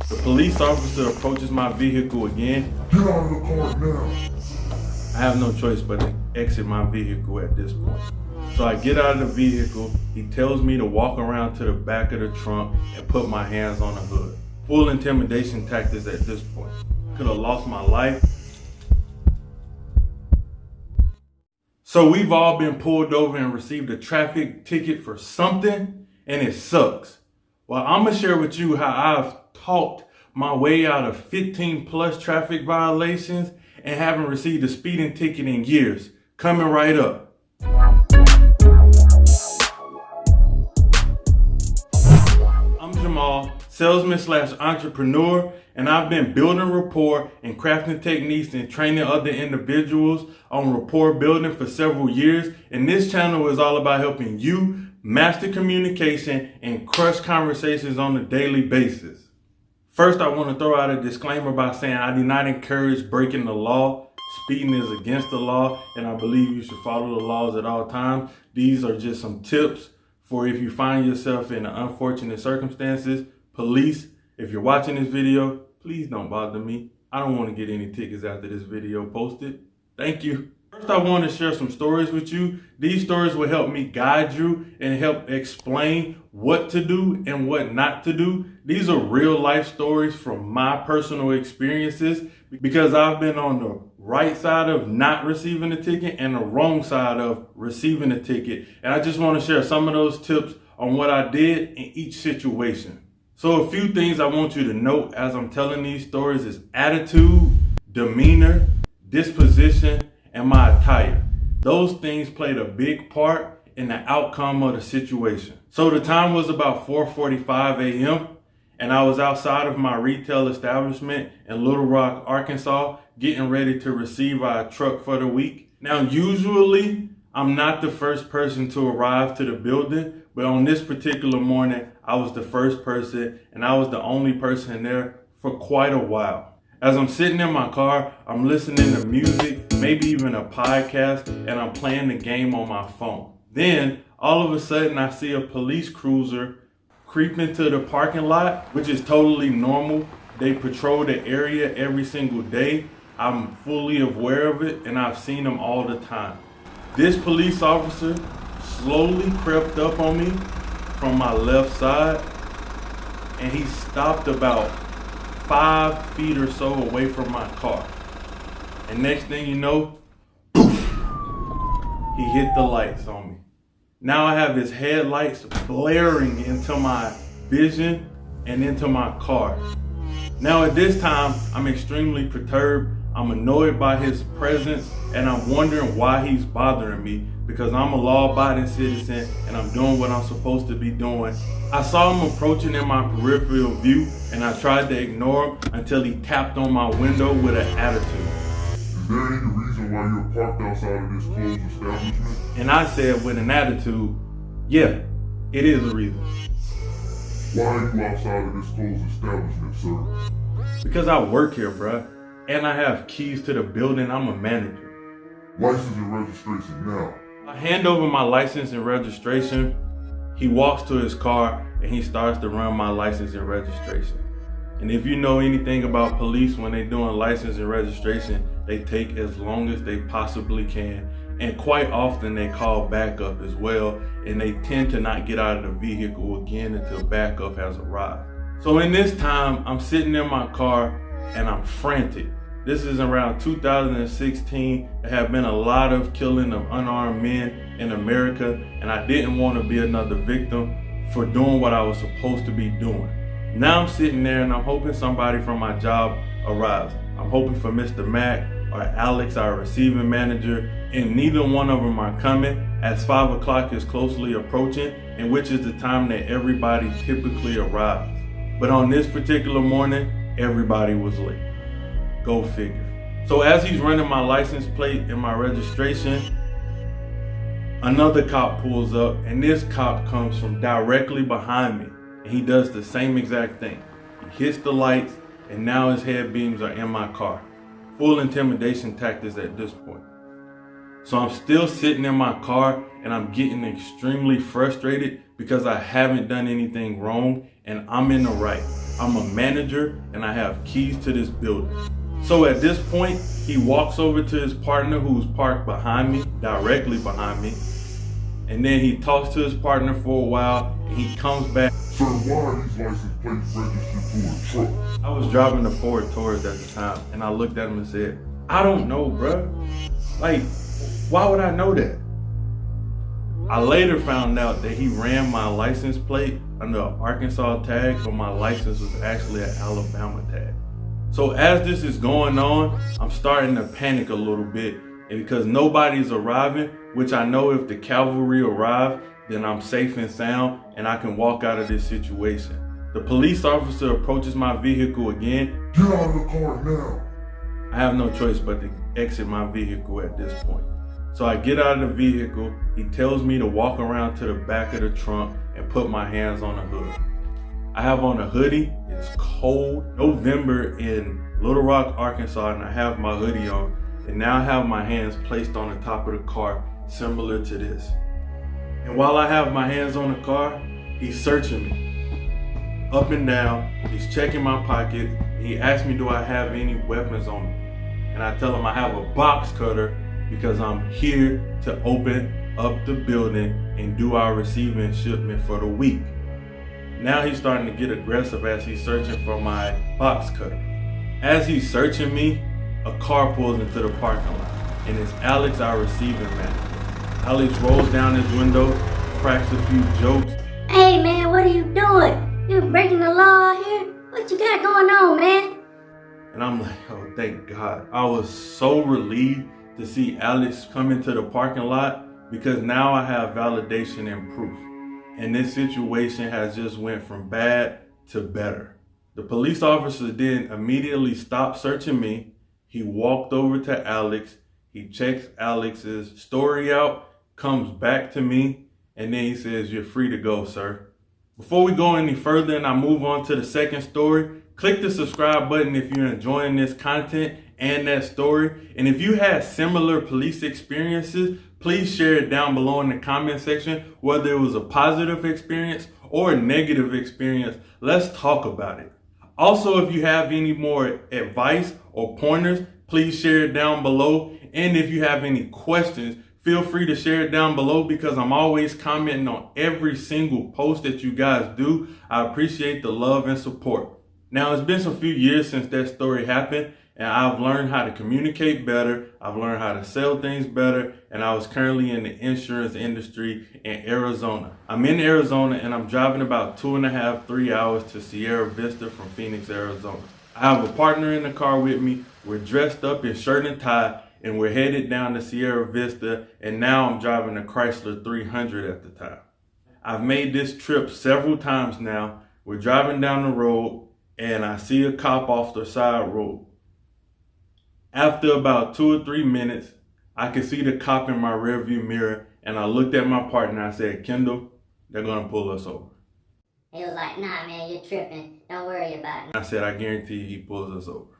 The police officer approaches my vehicle again. Get out of the car now. I have no choice but to exit my vehicle at this point. So I get out of the vehicle. He tells me to walk around to the back of the trunk and put my hands on the hood. Full intimidation tactics at this point. Could have lost my life. So we've all been pulled over and received a traffic ticket for something, and it sucks. Well, I'm gonna share with you how I've talked my way out of 15 plus traffic violations and haven't received a speeding ticket in years. Coming right up. I'm Jamal, salesman / entrepreneur, and I've been building rapport and crafting techniques and training other individuals on rapport building for several years. And this channel is all about helping you master communication and crush conversations on a daily basis. First, I want to throw out a disclaimer by saying I do not encourage breaking the law. Speeding is against the law, and I believe you should follow the laws at all times. These are just some tips for if you find yourself in unfortunate circumstances. Police, if you're watching this video, please don't bother me. I don't want to get any tickets after this video posted. Thank you. First, I want to share some stories with you. These stories will help me guide you and help explain what to do and what not to do. These are real life stories from my personal experiences because I've been on the right side of not receiving a ticket and the wrong side of receiving a ticket. And I just want to share some of those tips on what I did in each situation. So a few things I want you to note as I'm telling these stories is attitude, demeanor, disposition, and my attire. Those things played a big part in the outcome of the situation. So the time was about 4:45 a.m. and I was outside of my retail establishment in Little Rock, Arkansas, getting ready to receive our truck for the week. Now, usually I'm not the first person to arrive to the building, but on this particular morning, I was the first person and I was the only person there for quite a while. As I'm sitting in my car, I'm listening to music, maybe even a podcast, and I'm playing the game on my phone. Then, all of a sudden, I see a police cruiser creep into the parking lot, which is totally normal. They patrol the area every single day. I'm fully aware of it, and I've seen them all the time. This police officer slowly crept up on me from my left side, and he stopped about 5 feet or so away from my car. And next thing you know, poof, he hit the lights on me. Now I have his headlights blaring into my vision and into my car. Now at this time, I'm extremely perturbed. I'm annoyed by his presence and I'm wondering why he's bothering me because I'm a law-abiding citizen and I'm doing what I'm supposed to be doing. I saw him approaching in my peripheral view and I tried to ignore him until he tapped on my window with an attitude. Is there any reason why you're parked outside of this closed establishment? And I said with an attitude, yeah, it is a reason. Why are you outside of this closed establishment, sir? Because I work here, bruh. And I have keys to the building. I'm a manager. License and registration now. I hand over my license and registration. He walks to his car and he starts to run my license and registration. And if you know anything about police, when they're doing license and registration, they take as long as they possibly can. And quite often they call backup as well. And they tend to not get out of the vehicle again until backup has arrived. So in this time, I'm sitting in my car and I'm frantic. This is around 2016. There have been a lot of killing of unarmed men in America, and I didn't want to be another victim for doing what I was supposed to be doing. Now I'm sitting there and I'm hoping somebody from my job arrives. I'm hoping for Mr. Mack or Alex, our receiving manager, and neither one of them are coming as 5 o'clock is closely approaching, and which is the time that everybody typically arrives. But on this particular morning, everybody was late. Go figure. So as he's running my license plate and my registration, another cop pulls up, and this cop comes from directly behind me, and he does the same exact thing. He hits the lights, and now his head beams are in my car. Full intimidation tactics at this point. So I'm still sitting in my car, and I'm getting extremely frustrated because I haven't done anything wrong, and I'm in the right. I'm a manager and I have keys to this building. So at this point, he walks over to his partner who's parked behind me, directly behind me. And then he talks to his partner for a while and he comes back. Sir, why are these license plates registered to a truck? I was driving the Ford Taurus at the time and I looked at him and said, I don't know, bruh. Like, why would I know that? I later found out that he ran my license plate under an Arkansas tag, but my license was actually an Alabama tag. So as this is going on, I'm starting to panic a little bit, and because nobody's arriving, which I know if the cavalry arrive, then I'm safe and sound and I can walk out of this situation. The police officer approaches my vehicle again. Get out of the car now. I have no choice but to exit my vehicle at this point. So I get out of the vehicle, he tells me to walk around to the back of the trunk and put my hands on the hood. I have on a hoodie, it's cold, November in Little Rock, Arkansas, and I have my hoodie on. And now I have my hands placed on the top of the car, similar to this. And while I have my hands on the car, he's searching me. Up and down, he's checking my pocket. He asks me, do I have any weapons on me? And I tell him I have a box cutter because I'm here to open up the building and do our receiving shipment for the week. Now he's starting to get aggressive as he's searching for my box cutter. As he's searching me, a car pulls into the parking lot and it's Alex, our receiving manager. Alex rolls down his window, cracks a few jokes. Hey man, what are you doing? You breaking the law here? What you got going on, man? And I'm like, oh, thank God. I was so relieved to see Alex come into the parking lot because now I have validation and proof. And this situation has just went from bad to better. The police officer then immediately stopped searching me. He walked over to Alex. He checks Alex's story out, comes back to me, and then he says, you're free to go, sir. Before we go any further and I move on to the second story, click the subscribe button if you're enjoying this content and that story. And if you had similar police experiences, please share it down below in the comment section, whether it was a positive experience or a negative experience. Let's talk about it. Also, if you have any more advice or pointers, please share it down below. And if you have any questions, feel free to share it down below because I'm always commenting on every single post that you guys do. I appreciate the love and support. Now, it's been some few years since that story happened, and I've learned how to communicate better. I've learned how to sell things better, and I was currently in the insurance industry in Arizona. I'm in Arizona, and I'm driving about 2.5, 3 hours to Sierra Vista from Phoenix, Arizona. I have a partner in the car with me. We're dressed up in shirt and tie, and we're headed down to Sierra Vista, and now I'm driving a Chrysler 300 at the time. I've made this trip several times now. We're driving down the road, and I see a cop off the side road. After about 2 or 3 minutes, I could see the cop in my rearview mirror, and I looked at my partner and I said, Kendall, they're gonna pull us over. He was like, nah man, you're tripping. Don't worry about it. I said, I guarantee he pulls us over.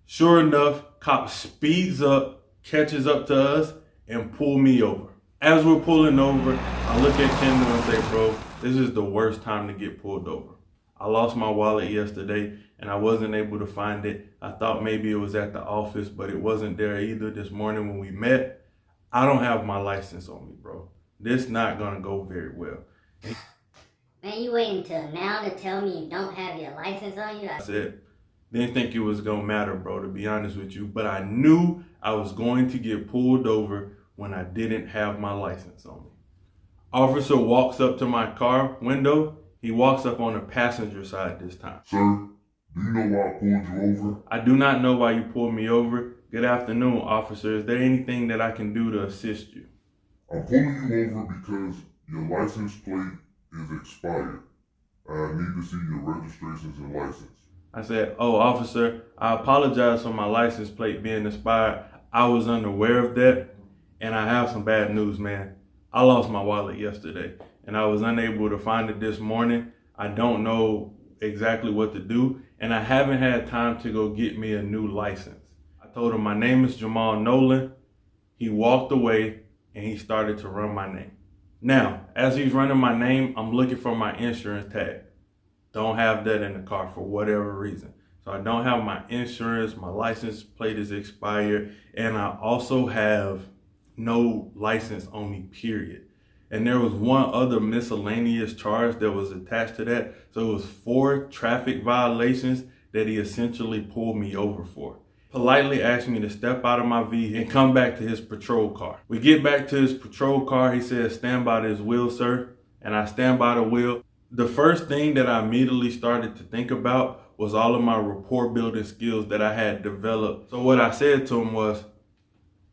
Sure enough, cop speeds up, catches up to us, and pull me over. As we're pulling over, I look at Kendall and say, bro, this is the worst time to get pulled over. I lost my wallet yesterday and I wasn't able to find it. I thought maybe it was at the office, but it wasn't there either this morning when we met. I don't have my license on me, bro. This not gonna go very well. Man, you waiting until now to tell me you don't have your license on you? I said, didn't think it was gonna matter, bro, to be honest with you, but I knew I was going to get pulled over when I didn't have my license on me. Officer walks up to my car window. He walks up on the passenger side this time. Sir, do you know why I pulled you over? I do not know why you pulled me over. Good afternoon, officer. Is there anything that I can do to assist you? I'm pulling you over because your license plate is expired. I need to see your registrations and license. I said, oh, officer, I apologize for my license plate being expired. I was unaware of that, and I have some bad news, man. I lost my wallet yesterday, and I was unable to find it this morning. I don't know exactly what to do, and I haven't had time to go get me a new license. I told him my name is Jamal Nolan. He walked away, and he started to run my name. Now, as he's running my name, I'm looking for my insurance tag. Don't have that in the car for whatever reason. So I don't have my insurance, my license plate is expired, and I also have no license on me, period. And there was one other miscellaneous charge that was attached to that. So it was 4 traffic violations that he essentially pulled me over for. Politely asked me to step out of my vehicle and come back to his patrol car. We get back to his patrol car. He said, stand by this wheel, sir. And I stand by the wheel. The first thing that I immediately started to think about was all of my rapport building skills that I had developed. So what I said to him was,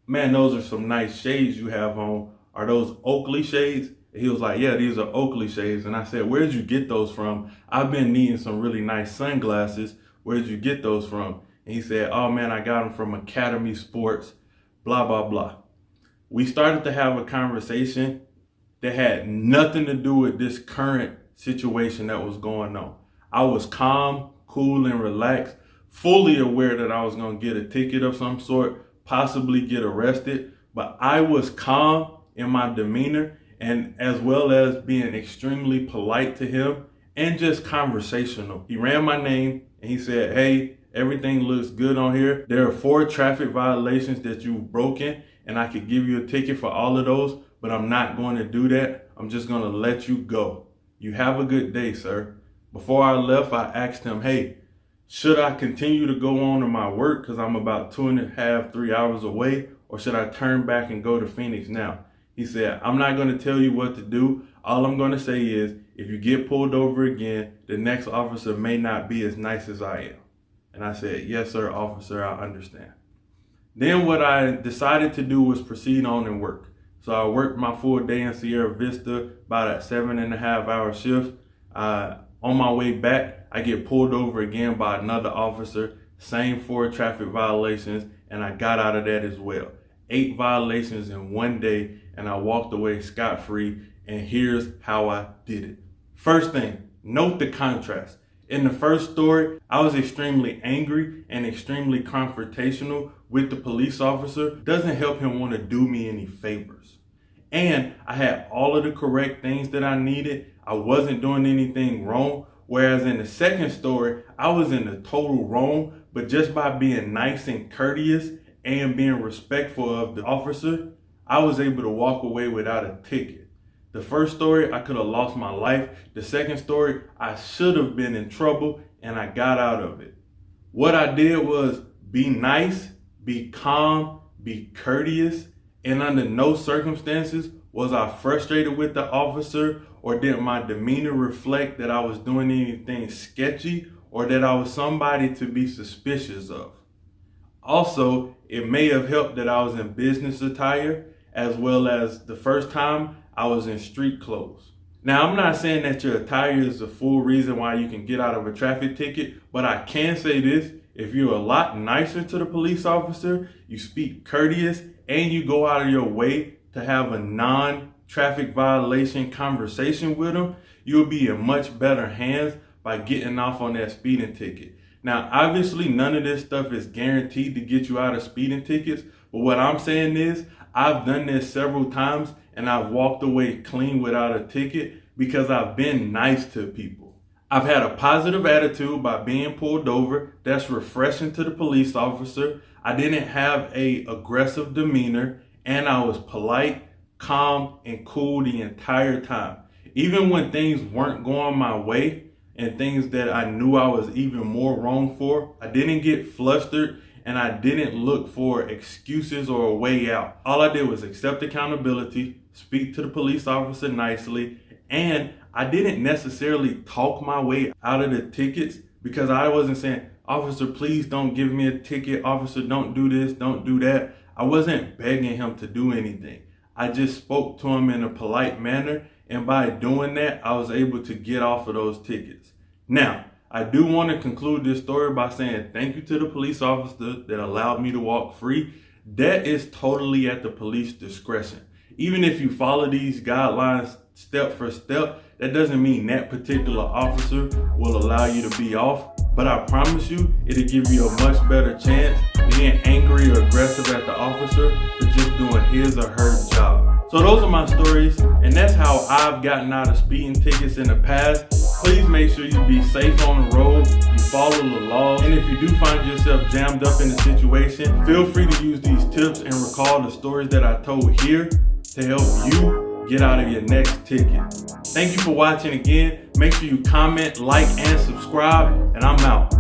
man, those are some nice shades you have on. Are those Oakley shades? And he was like, yeah, these are Oakley shades. And I said, where'd you get those from? I've been needing some really nice sunglasses. Where'd you get those from? And he said, oh man, I got them from Academy Sports, blah, blah, blah. We started to have a conversation that had nothing to do with this current situation that was going on. I was calm, cool, and relaxed, fully aware that I was going to get a ticket of some sort, possibly get arrested, but I was calm in my demeanor, and as well as being extremely polite to him and just conversational. He ran my name and he said, hey, everything looks good on here. There are 4 traffic violations that you've broken, and I could give you a ticket for all of those, but I'm not going to do that. I'm just going to let you go. You have a good day, sir. Before I left, I asked him, hey, should I continue to go on to my work because I'm about 2.5, 3 hours away, or should I turn back and go to Phoenix now? He said, I'm not going to tell you what to do. All I'm going to say is, if you get pulled over again, the next officer may not be as nice as I am. And I said, yes, sir, officer, I understand. Then what I decided to do was proceed on and work. So I worked my full day in Sierra Vista, about a 7.5-hour shift. On my way back, I get pulled over again by another officer, same 4 traffic violations, and I got out of that as well. 8 violations in one day, and I walked away scot-free, and here's how I did it. First thing, note the contrast. In the first story, I was extremely angry and extremely confrontational with the police officer. Doesn't help him want to do me any favors. And I had all of the correct things that I needed. I wasn't doing anything wrong. Whereas in the second story, I was in the total wrong, but just by being nice and courteous and being respectful of the officer, I was able to walk away without a ticket. The first story, I could have lost my life. The second story, I should have been in trouble, and I got out of it. What I did was be nice, be calm, be courteous, and under no circumstances was I frustrated with the officer, or did my demeanor reflect that I was doing anything sketchy or that I was somebody to be suspicious of. Also, it may have helped that I was in business attire, as well as the first time I was in street clothes. Now, I'm not saying that your attire is the full reason why you can get out of a traffic ticket, but I can say this: if you're a lot nicer to the police officer, you speak courteous, and you go out of your way to have a non-traffic violation conversation with them, you'll be in much better hands by getting off on that speeding ticket. Now, obviously, none of this stuff is guaranteed to get you out of speeding tickets, but what I'm saying is, I've done this several times and I've walked away clean without a ticket because I've been nice to people. I've had a positive attitude by being pulled over. That's refreshing to the police officer. I didn't have a aggressive demeanor, and I was polite, calm, and cool the entire time. Even when things weren't going my way and things that I knew I was even more wrong for, I didn't get flustered and I didn't look for excuses or a way out. All I did was accept accountability, speak to the police officer nicely, and I didn't necessarily talk my way out of the tickets because I wasn't saying, officer, please don't give me a ticket. Officer, don't do this, don't do that. I wasn't begging him to do anything. I just spoke to him in a polite manner, and by doing that, I was able to get off of those tickets. Now, I do want to conclude this story by saying thank you to the police officer that allowed me to walk free. That is totally at the police discretion. Even if you follow these guidelines step for step, that doesn't mean that particular officer will allow you to be off. But I promise you, it'll give you a much better chance being angry or aggressive at the officer for just doing his or her job. So those are my stories, and that's how I've gotten out of speeding tickets in the past. Please make sure you be safe on the road, you follow the laws, and if you do find yourself jammed up in a situation, feel free to use these tips and recall the stories that I told here to help you get out of your next ticket. Thank you for watching again. Make sure you comment, like, and subscribe, and I'm out.